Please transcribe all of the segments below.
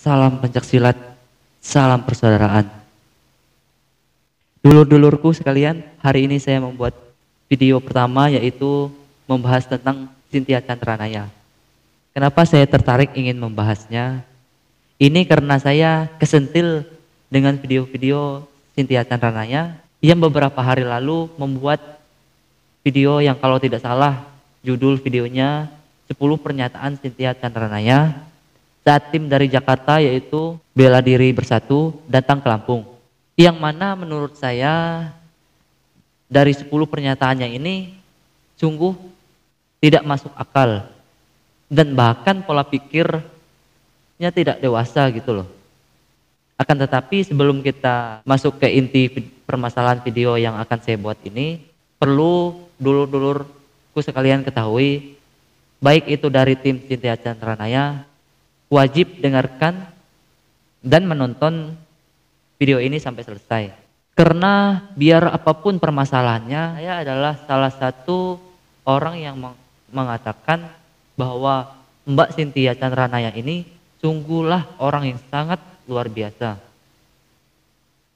Salam pencaksilat, salam persaudaraan. Dulur-dulurku sekalian, hari ini saya membuat video pertama yaitu membahas tentang Cynthia Chandranaya. Kenapa saya tertarik ingin membahasnya? Ini karena saya kesentil dengan video-video Cynthia Chandranaya yang beberapa hari lalu membuat video yang kalau tidak salah judul videonya 10 pernyataan Cynthia Chandranaya saat tim dari Jakarta yaitu Bela Diri Bersatu datang ke Lampung. Yang mana menurut saya dari 10 pernyataannya ini sungguh tidak masuk akal dan bahkan pola pikirnya tidak dewasa gitu loh. Akan tetapi sebelum kita masuk ke inti permasalahan video yang akan saya buat ini, perlu dulur-dulurku sekalian ketahui, baik itu dari tim Cynthia Chandranaya, wajib dengarkan dan menonton video ini sampai selesai. Karena biar apapun permasalahannya, saya adalah salah satu orang yang mengatakan bahwa Mbak Cynthia Chandranaya ini sungguhlah orang yang sangat luar biasa.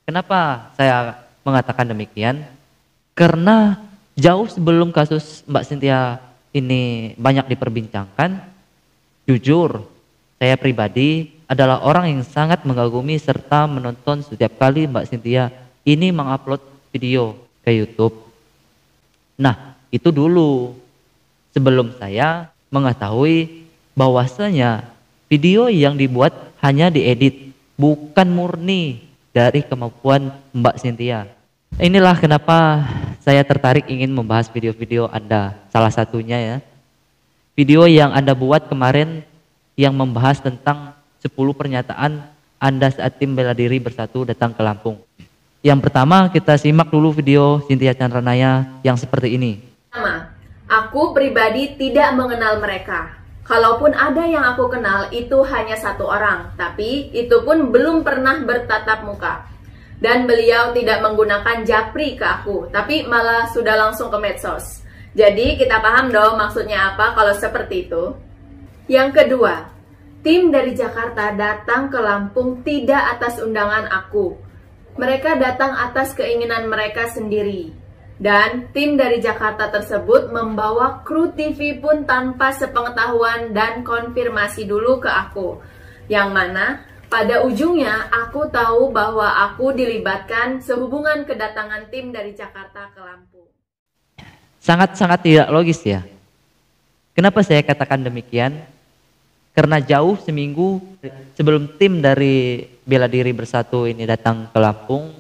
Kenapa saya mengatakan demikian? Karena jauh sebelum kasus Mbak Cynthia ini banyak diperbincangkan, jujur saya pribadi adalah orang yang sangat mengagumi serta menonton setiap kali Mbak Cynthia ini mengupload video ke YouTube. Nah, itu dulu sebelum saya mengetahui bahwasanya video yang dibuat hanya diedit, bukan murni dari kemampuan Mbak Cynthia. Inilah kenapa saya tertarik ingin membahas video-video Anda. Salah satunya ya, video yang Anda buat kemarin yang membahas tentang 10 pernyataan Anda saat tim Bela Diri Bersatu datang ke Lampung. Yang pertama kita simak dulu video Cynthia Chandranaya yang seperti ini. Pertama, aku pribadi tidak mengenal mereka. Kalaupun ada yang aku kenal itu hanya satu orang, tapi itu pun belum pernah bertatap muka. Dan beliau tidak menggunakan japri ke aku, tapi malah sudah langsung ke medsos. Jadi kita paham dong maksudnya apa kalau seperti itu. Yang kedua, tim dari Jakarta datang ke Lampung tidak atas undangan aku. Mereka datang atas keinginan mereka sendiri. Dan tim dari Jakarta tersebut membawa kru TV pun tanpa sepengetahuan dan konfirmasi dulu ke aku. Yang mana pada ujungnya aku tahu bahwa aku dilibatkan sehubungan kedatangan tim dari Jakarta ke Lampung. Sangat-sangat tidak logis ya. Kenapa saya katakan demikian? Karena jauh seminggu sebelum tim dari Bela Diri Bersatu ini datang ke Lampung,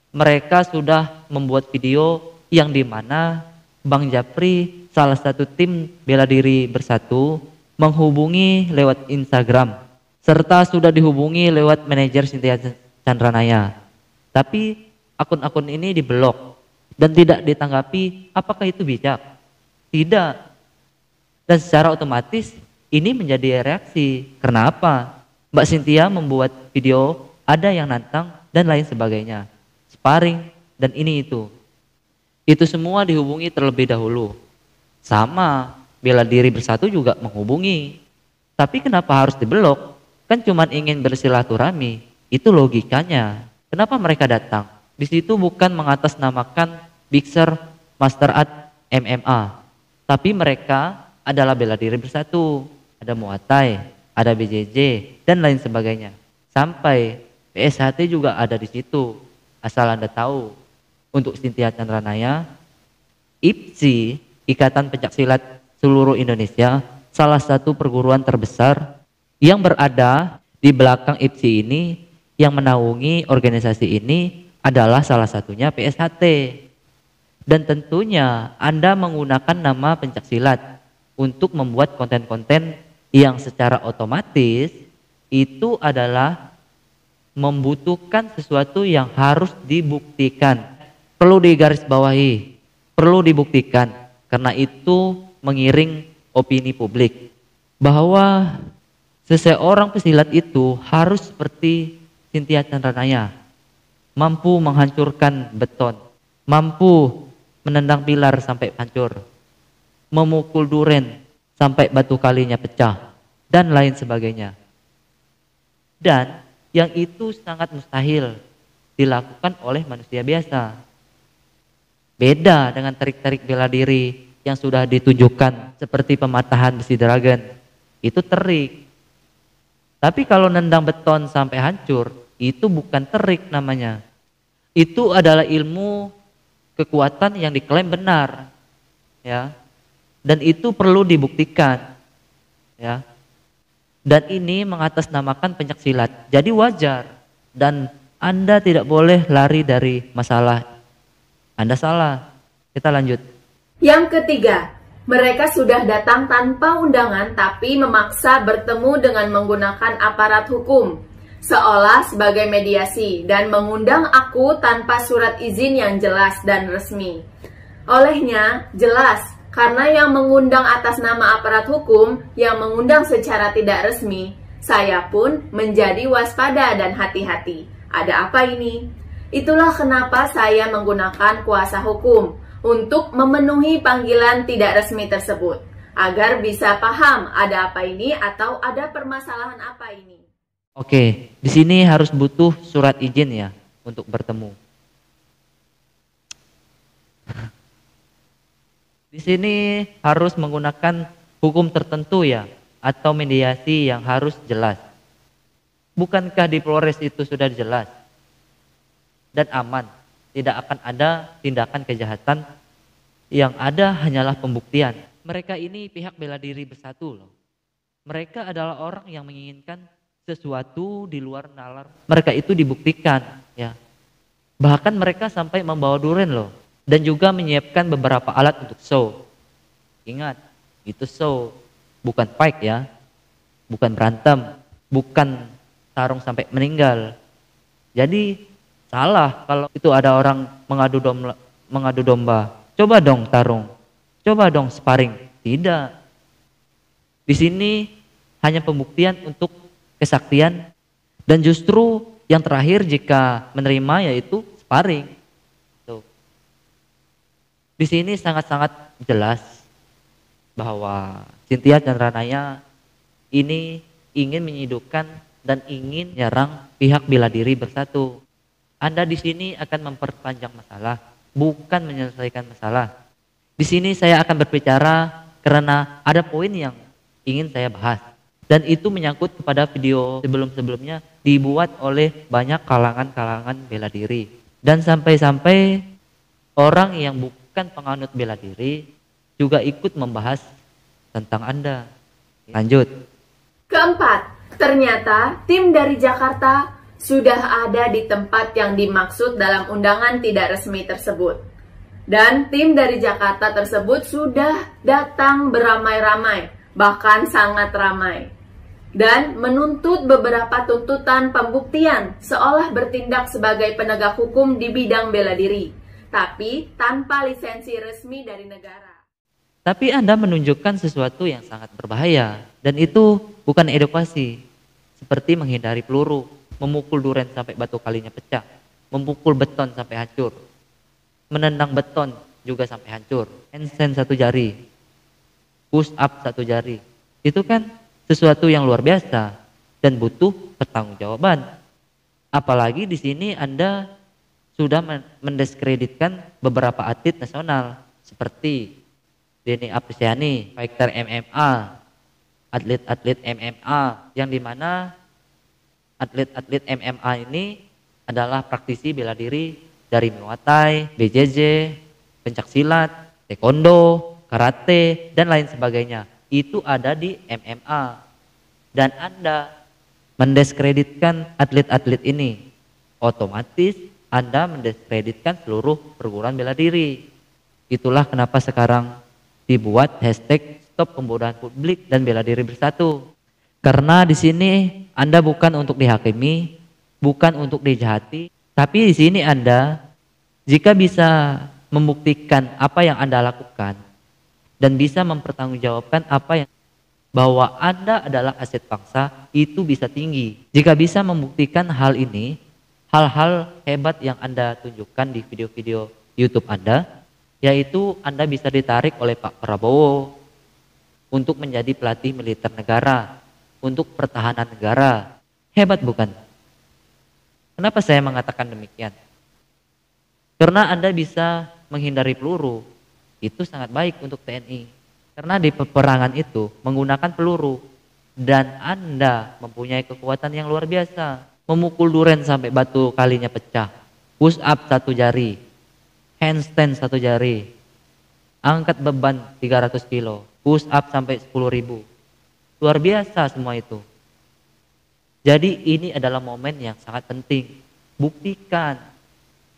mereka sudah membuat video yang dimana Bang Japri, salah satu tim Bela Diri Bersatu, menghubungi lewat Instagram, serta sudah dihubungi lewat manajer Cynthia Chandranaya. Tapi akun-akun ini diblok dan tidak ditanggapi. Apakah itu bijak? Tidak. Dan secara otomatis ini menjadi reaksi. Karena apa? Mbak Cynthia membuat video, ada yang nantang dan lain sebagainya. Sparring dan ini itu. Itu semua dihubungi terlebih dahulu. Sama Bela Diri Bersatu juga menghubungi. Tapi kenapa harus diblok? Kan cuma ingin bersilaturahmi. Itu logikanya. Kenapa mereka datang? Di situ bukan mengatasnamakan Bixer Master Art MMA. Tapi mereka adalah Bela Diri Bersatu. Ada Muay Thai, ada BJJ, dan lain sebagainya. Sampai PSHT juga ada di situ. Asal Anda tahu, untuk Cynthia Chandranaya, IPSI, Ikatan Pencaksilat Seluruh Indonesia, salah satu perguruan terbesar yang berada di belakang IPSI ini, yang menaungi organisasi ini adalah salah satunya PSHT. Dan tentunya Anda menggunakan nama pencaksilat untuk membuat konten-konten yang secara otomatis itu adalah membutuhkan sesuatu yang harus dibuktikan. Perlu digarisbawahi, perlu dibuktikan, karena itu mengiring opini publik bahwa seseorang pesilat itu harus seperti Cynthia Chandranaya, mampu menghancurkan beton, mampu menendang pilar sampai hancur, memukul duren sampai batu kalinya pecah, dan lain sebagainya. Dan yang itu sangat mustahil dilakukan oleh manusia biasa. Beda dengan trik-trik bela diri yang sudah ditunjukkan seperti pematahan besi dragon. Itu trik. Tapi kalau nendang beton sampai hancur, itu bukan trik namanya. Itu adalah ilmu kekuatan yang diklaim benar. Ya. Dan itu perlu dibuktikan. Ya. Dan ini mengatasnamakan pencaksilat. Jadi wajar dan Anda tidak boleh lari dari masalah. Anda salah. Kita lanjut. Yang ketiga, mereka sudah datang tanpa undangan tapi memaksa bertemu dengan menggunakan aparat hukum, seolah sebagai mediasi, dan mengundang aku tanpa surat izin yang jelas dan resmi. Olehnya, jelas, karena yang mengundang atas nama aparat hukum, yang mengundang secara tidak resmi, saya pun menjadi waspada dan hati-hati. Ada apa ini? Itulah kenapa saya menggunakan kuasa hukum untuk memenuhi panggilan tidak resmi tersebut, agar bisa paham ada apa ini atau ada permasalahan apa ini. Oke, di sini harus butuh surat izin ya untuk bertemu. Di sini harus menggunakan hukum tertentu ya, atau mediasi yang harus jelas. Bukankah di Polres itu sudah jelas dan aman, tidak akan ada tindakan kejahatan, yang ada hanyalah pembuktian. Mereka ini pihak bela diri bersatu loh. Mereka adalah orang yang menginginkan sesuatu di luar nalar. Mereka itu dibuktikan ya. Bahkan mereka sampai membawa duren loh, dan juga menyiapkan beberapa alat untuk show. Ingat, itu show, bukan fight ya, bukan berantem, bukan tarung sampai meninggal. Jadi salah kalau itu ada orang mengadu domba. Coba dong tarung, coba dong sparring. Tidak. Di sini hanya pembuktian untuk kesaktian, dan justru yang terakhir jika menerima yaitu sparring. Tuh. Di sini sangat-sangat jelas bahwa Cynthia Chandranaya ini ingin menyidukkan dan ingin menyerang pihak bela diri bersatu. Anda di sini akan memperpanjang masalah, bukan menyelesaikan masalah. Di sini saya akan berbicara karena ada poin yang ingin saya bahas. Dan itu menyangkut kepada video sebelum-sebelumnya dibuat oleh banyak kalangan-kalangan bela diri. Dan sampai-sampai orang yang bukan penganut bela diri juga ikut membahas tentang Anda. Lanjut. Keempat, ternyata tim dari Jakarta sudah ada di tempat yang dimaksud dalam undangan tidak resmi tersebut. Dan tim dari Jakarta tersebut sudah datang beramai-ramai, bahkan sangat ramai. Dan menuntut beberapa tuntutan pembuktian, seolah bertindak sebagai penegak hukum di bidang bela diri, tapi tanpa lisensi resmi dari negara. Tapi Anda menunjukkan sesuatu yang sangat berbahaya, dan itu bukan edukasi, seperti menghindari peluru, memukul duren sampai batu kalinya pecah, memukul beton sampai hancur, menendang beton juga sampai hancur, handstand 1 jari, push up 1 jari. Itu kan sesuatu yang luar biasa dan butuh pertanggungjawaban. Apalagi di sini Anda sudah mendiskreditkan beberapa atlet nasional seperti Denny Apresiani, fighter MMA, atlet-atlet MMA, yang dimana atlet-atlet MMA ini adalah praktisi bela diri dari Muay Thai, BJJ, pencaksilat, taekwondo, karate, dan lain sebagainya. Itu ada di MMA. Dan Anda mendiskreditkan atlet-atlet ini, otomatis Anda mendiskreditkan seluruh perguruan bela diri. Itulah kenapa sekarang dibuat hashtag stop pembodohan publik dan bela diri bersatu. Karena di sini Anda bukan untuk dihakimi, bukan untuk dijahati, tapi di sini Anda jika bisa membuktikan apa yang Anda lakukan dan bisa mempertanggungjawabkan apa yang bahwa Anda adalah aset bangsa, itu bisa tinggi. Jika bisa membuktikan hal ini, hal-hal hebat yang Anda tunjukkan di video-video YouTube Anda, yaitu Anda bisa ditarik oleh Pak Prabowo untuk menjadi pelatih militer negara, untuk pertahanan negara, Hebat bukan? Kenapa saya mengatakan demikian? Karena Anda bisa menghindari peluru, itu sangat baik untuk TNI. Karena di peperangan itu menggunakan peluru, dan Anda mempunyai kekuatan yang luar biasa. Memukul duren sampai batu kalinya pecah, push up 1 jari, handstand 1 jari, angkat beban 300 kilo, push up sampai 10.000. Luar biasa semua itu. Jadi ini adalah momen yang sangat penting. Buktikan,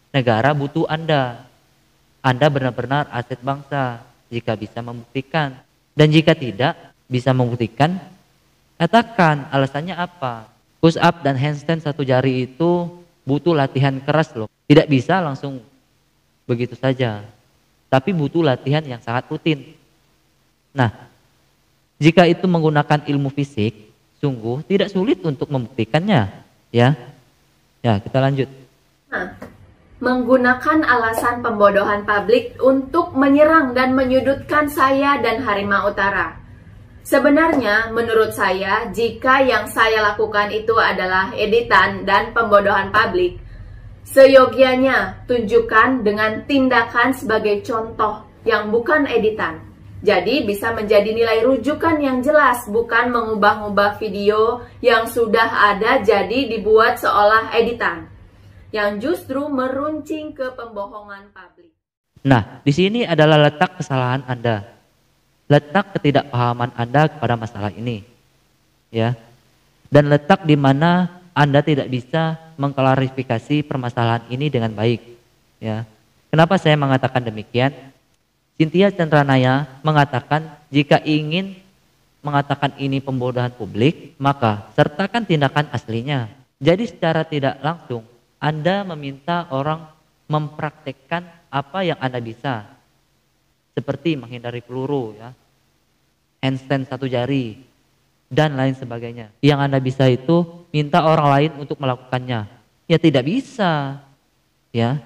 negara butuh Anda. Anda benar-benar aset bangsa jika bisa membuktikan. Dan jika tidak bisa membuktikan, katakan alasannya apa. Push up dan handstand 1 jari itu butuh latihan keras loh. Tidak bisa langsung begitu saja. Tapi butuh latihan yang sangat rutin. Nah, jika itu menggunakan ilmu fisik, sungguh tidak sulit untuk membuktikannya, ya. Ya, kita lanjut. Nah, menggunakan alasan pembodohan publik untuk menyerang dan menyudutkan saya dan Harimau Utara. Sebenarnya, menurut saya, jika yang saya lakukan itu adalah editan dan pembodohan publik, seyogianya tunjukkan dengan tindakan sebagai contoh yang bukan editan. Jadi bisa menjadi nilai rujukan yang jelas, bukan mengubah-ubah video yang sudah ada jadi dibuat seolah editan, yang justru meruncing ke pembohongan publik. Nah, di sini adalah letak kesalahan Anda, letak ketidakpahaman Anda kepada masalah ini, ya, dan letak di mana Anda tidak bisa mengklarifikasi permasalahan ini dengan baik, ya. Kenapa saya mengatakan demikian? Cynthia Chandranaya mengatakan jika ingin mengatakan ini pembodohan publik, maka sertakan tindakan aslinya. Jadi secara tidak langsung Anda meminta orang mempraktekkan apa yang Anda bisa. Seperti menghindari peluru, ya, handstand 1 jari, dan lain sebagainya. Yang Anda bisa itu minta orang lain untuk melakukannya. Ya tidak bisa, ya,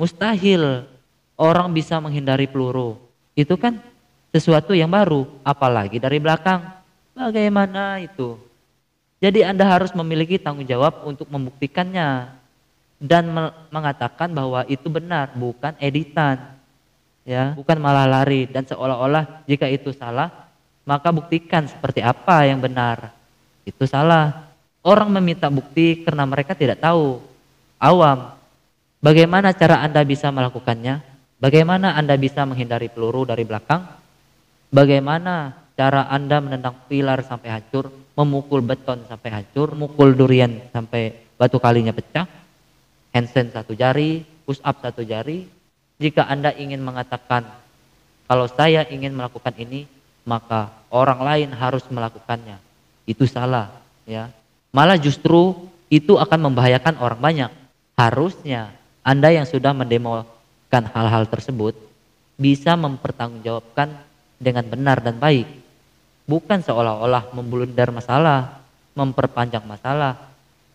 mustahil orang bisa menghindari peluru. Itu kan sesuatu yang baru, apalagi dari belakang. Bagaimana itu? Jadi Anda harus memiliki tanggung jawab untuk membuktikannya dan mengatakan bahwa itu benar, bukan editan, ya, bukan malah lari dan seolah-olah jika itu salah, maka buktikan seperti apa yang benar. Itu salah. Orang meminta bukti karena mereka tidak tahu, awam. Bagaimana cara Anda bisa melakukannya? Bagaimana Anda bisa menghindari peluru dari belakang? Bagaimana cara Anda menendang pilar sampai hancur, memukul beton sampai hancur, memukul durian sampai batu kalinya pecah, handstand 1 jari, push up 1 jari. Jika Anda ingin mengatakan, kalau saya ingin melakukan ini, maka orang lain harus melakukannya. Itu salah, ya. Malah justru itu akan membahayakan orang banyak. Harusnya Anda yang sudah mendemokan hal-hal tersebut bisa mempertanggungjawabkan dengan benar dan baik, bukan seolah-olah memblunder masalah, memperpanjang masalah,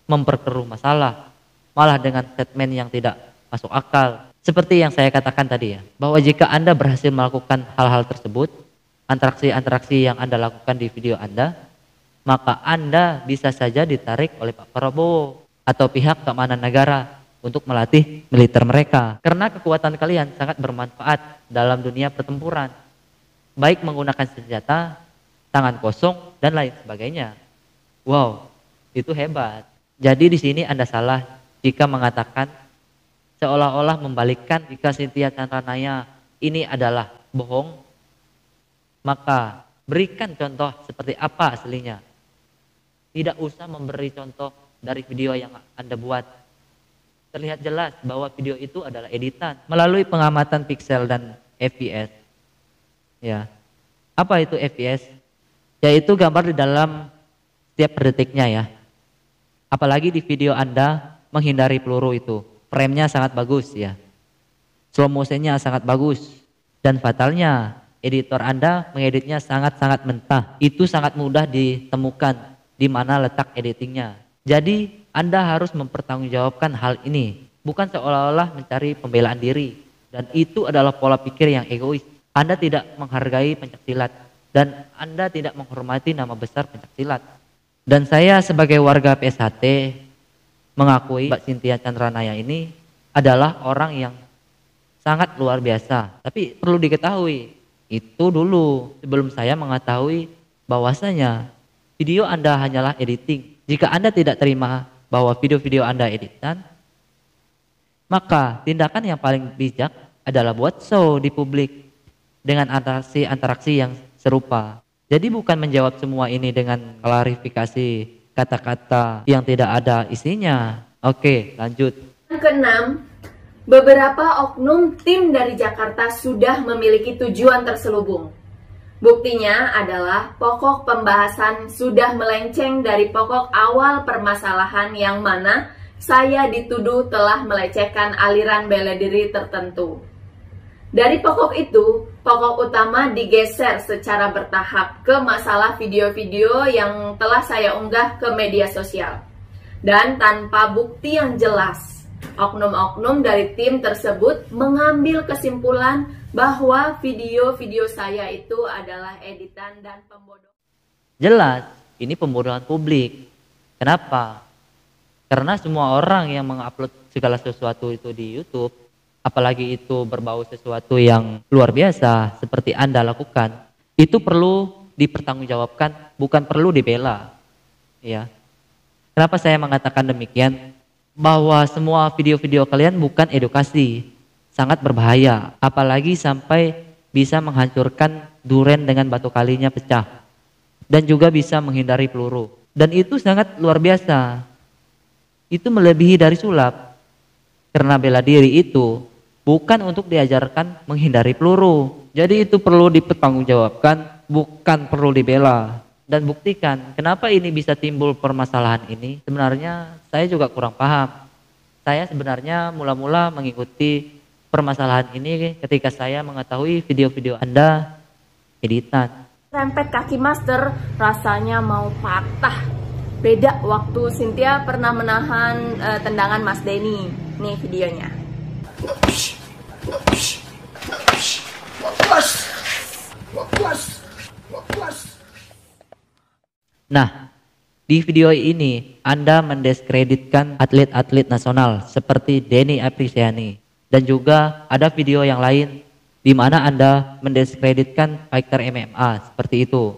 memperkeruh masalah, malah dengan statement yang tidak masuk akal. Seperti yang saya katakan tadi, ya, bahwa jika Anda berhasil melakukan hal-hal tersebut, interaksi yang Anda lakukan di video Anda, maka Anda bisa saja ditarik oleh Pak Prabowo atau pihak keamanan negara untuk melatih militer mereka. Karena kekuatan kalian sangat bermanfaat dalam dunia pertempuran. Baik menggunakan senjata, tangan kosong, dan lain sebagainya. Wow, itu hebat. Jadi di sini Anda salah jika mengatakan seolah-olah membalikkan jika Cynthia Chandranaya ini adalah bohong, maka berikan contoh seperti apa aslinya. Tidak usah memberi contoh dari video yang Anda buat. Terlihat jelas bahwa video itu adalah editan melalui pengamatan piksel dan FPS. Ya, apa itu FPS? Yaitu gambar di dalam setiap detiknya, ya. Apalagi di video Anda menghindari peluru itu, frame-nya sangat bagus, ya. Slow motion-nya sangat bagus, dan fatalnya editor Anda mengeditnya sangat-sangat mentah. Itu sangat mudah ditemukan di mana letak editingnya. Jadi Anda harus mempertanggungjawabkan hal ini, bukan seolah-olah mencari pembelaan diri. Dan itu adalah pola pikir yang egois. Anda tidak menghargai pencaksilat dan Anda tidak menghormati nama besar pencaksilat. Dan saya sebagai warga PSHT mengakui Mbak Cynthia Chandranaya ini adalah orang yang sangat luar biasa. Tapi perlu diketahui, itu dulu sebelum saya mengetahui bahwasanya video Anda hanyalah editing. Jika Anda tidak terima bahwa video-video Anda editan, maka tindakan yang paling bijak adalah buat show di publik dengan interaksi yang serupa. Jadi bukan menjawab semua ini dengan klarifikasi kata-kata yang tidak ada isinya. Oke, lanjut. Yang keenam, beberapa oknum tim dari Jakarta sudah memiliki tujuan terselubung. Buktinya adalah pokok pembahasan sudah melenceng dari pokok awal permasalahan yang mana saya dituduh telah melecehkan aliran bela diri tertentu. Dari pokok itu, pokok utama digeser secara bertahap ke masalah video-video yang telah saya unggah ke media sosial. Dan tanpa bukti yang jelas, oknum-oknum dari tim tersebut mengambil kesimpulan bahwa video-video saya itu adalah editan dan pembodohan. Jelas, ini pembodohan publik. Kenapa? Karena semua orang yang mengupload segala sesuatu itu di YouTube, apalagi itu berbau sesuatu yang luar biasa seperti Anda lakukan, itu perlu dipertanggungjawabkan, bukan perlu dibela. Ya. Kenapa saya mengatakan demikian? Bahwa semua video-video kalian bukan edukasi, sangat berbahaya, apalagi sampai bisa menghancurkan duren dengan batu kalinya pecah, dan juga bisa menghindari peluru. Dan itu sangat luar biasa. Itu melebihi dari sulap. Karena bela diri itu bukan untuk diajarkan menghindari peluru. Jadi itu perlu dipertanggungjawabkan, bukan perlu dibela. Dan buktikan kenapa ini bisa timbul permasalahan ini. Sebenarnya saya juga kurang paham. Saya sebenarnya mula-mula mengikuti permasalahan ini ketika saya mengetahui video-video Anda editan. Rempet kaki master rasanya mau patah. Beda waktu Cynthia pernah menahan tendangan Mas Denny. Nih videonya. Nah, di video ini Anda mendiskreditkan atlet-atlet nasional seperti Denny Apriciani, dan juga ada video yang lain di mana Anda mendiskreditkan fighter MMA seperti itu.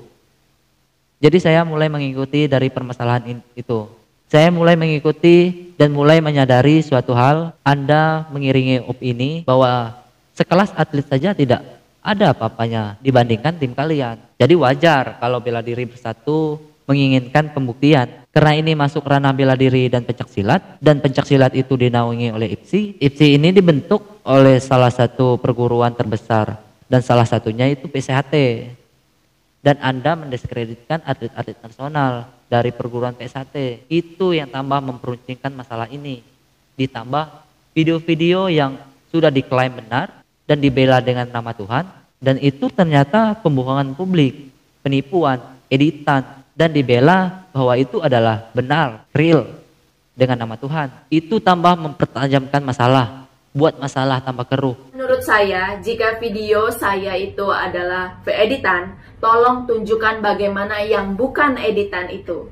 Jadi saya mulai mengikuti dari permasalahan itu. Saya mulai mengikuti dan mulai menyadari suatu hal, Anda mengiringi opini bahwa sekelas atlet saja tidak ada apa-apanya dibandingkan tim kalian. Jadi wajar kalau bela diri bersatu menginginkan pembuktian. Karena ini masuk ranah bela diri dan pencaksilat, dan pencaksilat itu dinaungi oleh IPSI. IPSI ini dibentuk oleh salah satu perguruan terbesar, dan salah satunya itu PSHT. Dan Anda mendiskreditkan atlet-atlet nasional dari perguruan PSHT. Itu yang tambah memperuncingkan masalah ini. Ditambah video-video yang sudah diklaim benar dan dibela dengan nama Tuhan, dan itu ternyata pembohongan publik, penipuan, editan, dan dibela bahwa itu adalah benar, real, dengan nama Tuhan. Itu tambah mempertajamkan masalah, buat masalah tambah keruh. Menurut saya, jika video saya itu adalah editan, tolong tunjukkan bagaimana yang bukan editan itu.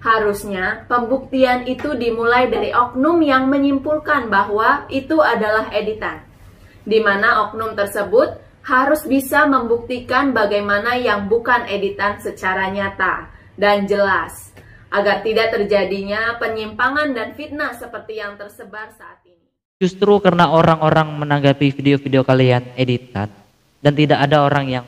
Harusnya pembuktian itu dimulai dari oknum yang menyimpulkan bahwa itu adalah editan, di mana oknum tersebut harus bisa membuktikan bagaimana yang bukan editan secara nyata dan jelas, agar tidak terjadinya penyimpangan dan fitnah seperti yang tersebar saat ini. Justru karena orang-orang menanggapi video-video kalian editan dan tidak ada orang yang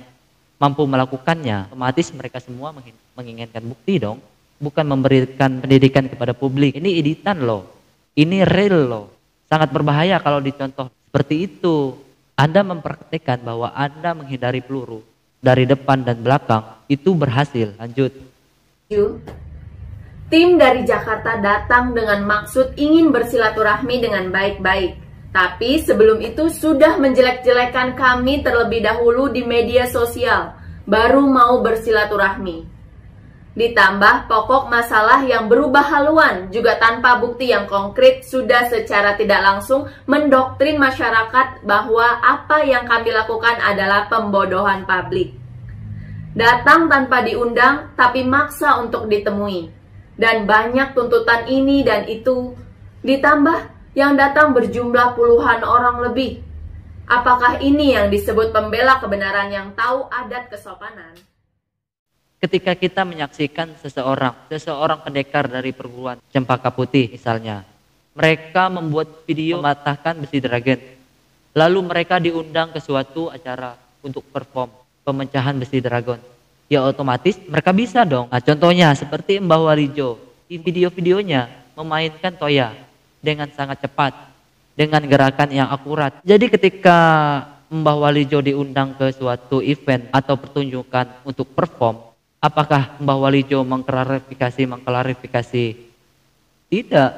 mampu melakukannya, otomatis mereka semua menginginkan bukti dong, bukan memberikan pendidikan kepada publik. Ini editan loh, ini real loh, sangat berbahaya kalau dicontoh seperti itu. Anda mempraktekkan bahwa Anda menghindari peluru dari depan dan belakang, itu berhasil. Lanjut. Tim dari Jakarta datang dengan maksud ingin bersilaturahmi dengan baik-baik. Tapi sebelum itu sudah menjelek-jelekan kami terlebih dahulu di media sosial, baru mau bersilaturahmi. Ditambah pokok masalah yang berubah haluan juga tanpa bukti yang konkret sudah secara tidak langsung mendoktrin masyarakat bahwa apa yang kami lakukan adalah pembodohan publik. Datang tanpa diundang, tapi maksa untuk ditemui. Dan banyak tuntutan ini dan itu, ditambah yang datang berjumlah puluhan orang lebih. Apakah ini yang disebut pembela kebenaran yang tahu adat kesopanan? Ketika kita menyaksikan seseorang pendekar dari perguruan Cempaka Putih misalnya, mereka membuat video mematahkan besi dragon. Lalu mereka diundang ke suatu acara untuk perform pemecahan besi dragon. Ya otomatis mereka bisa dong. Nah, contohnya seperti Mbah Walijo di video-videonya memainkan toya dengan sangat cepat, dengan gerakan yang akurat. Jadi ketika Mbah Walijo diundang ke suatu event atau pertunjukan untuk perform, apakah Mbah Walijo mengklarifikasi? Tidak,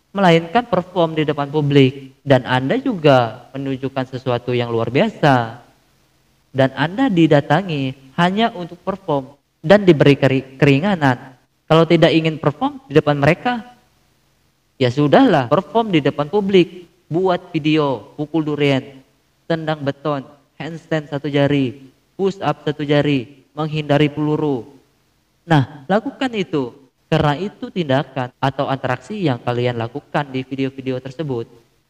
melainkan perform di depan publik. Dan Anda juga menunjukkan sesuatu yang luar biasa. Dan Anda didatangi hanya untuk perform dan diberi keringanan. Kalau tidak ingin perform di depan mereka, ya sudahlah, perform di depan publik. Buat video, pukul durian, tendang beton, handstand 1 jari, push up 1 jari, menghindari peluru. Nah, lakukan itu. Karena itu tindakan atau interaksi yang kalian lakukan di video-video tersebut.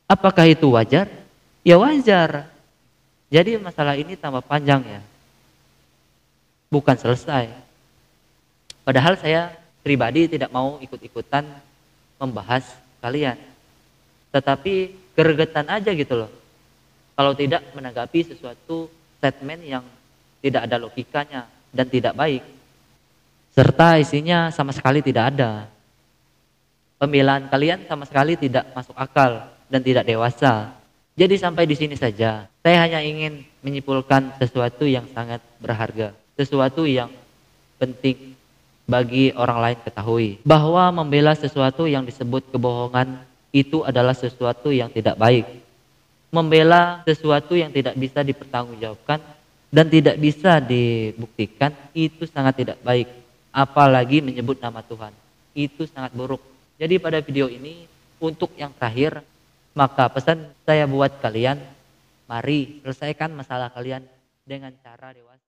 Apakah itu wajar? Ya wajar. Jadi masalah ini tambah panjang ya. Bukan selesai. Padahal saya pribadi tidak mau ikut-ikutan membahas kalian. Tetapi gregetan aja gitu loh. Kalau tidak menanggapi sesuatu statement yang tidak ada logikanya dan tidak baik. Serta isinya sama sekali tidak ada. Pembelaan kalian sama sekali tidak masuk akal dan tidak dewasa. Jadi sampai di sini saja. Saya hanya ingin menyimpulkan sesuatu yang sangat berharga. Sesuatu yang penting bagi orang lain ketahui. Bahwa membela sesuatu yang disebut kebohongan itu adalah sesuatu yang tidak baik. Membela sesuatu yang tidak bisa dipertanggungjawabkan dan tidak bisa dibuktikan itu sangat tidak baik. Apalagi menyebut nama Tuhan. Itu sangat buruk. Jadi pada video ini untuk yang terakhir, maka pesan saya buat kalian, mari selesaikan masalah kalian dengan cara dewasa.